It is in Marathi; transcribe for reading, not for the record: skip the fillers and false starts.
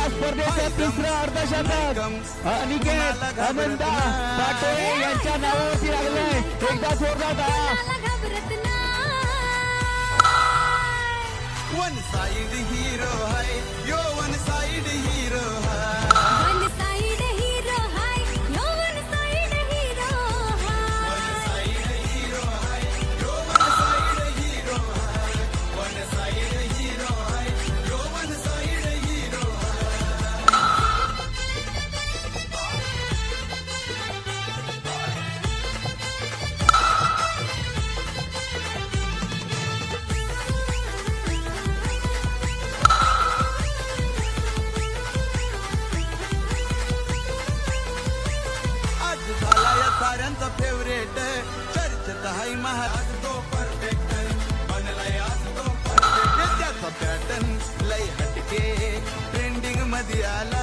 या स्पर्धेचं तिसरं अर्धशतक अनिकेत आनंदा पाटोळे यांच्या नावावरती लागलंय. एकदा जोरदार टाळ्या. वन साइड हीरो है यो वन साइड हीरो है वन साइड हीरो है यो वन साइड हीरो है हीरो है यो वन साइड हीरो है वन साइड हीरो है यो वन साइड हीरो आज झाला या साऱ्यांचा फेवरेट चर्चेत आहे महाराज तो परफेक्ट बनलाय आज तो परफेक्ट त्याचा पॅटर्न लय हटके ट्रेंडिंग मध्ये आला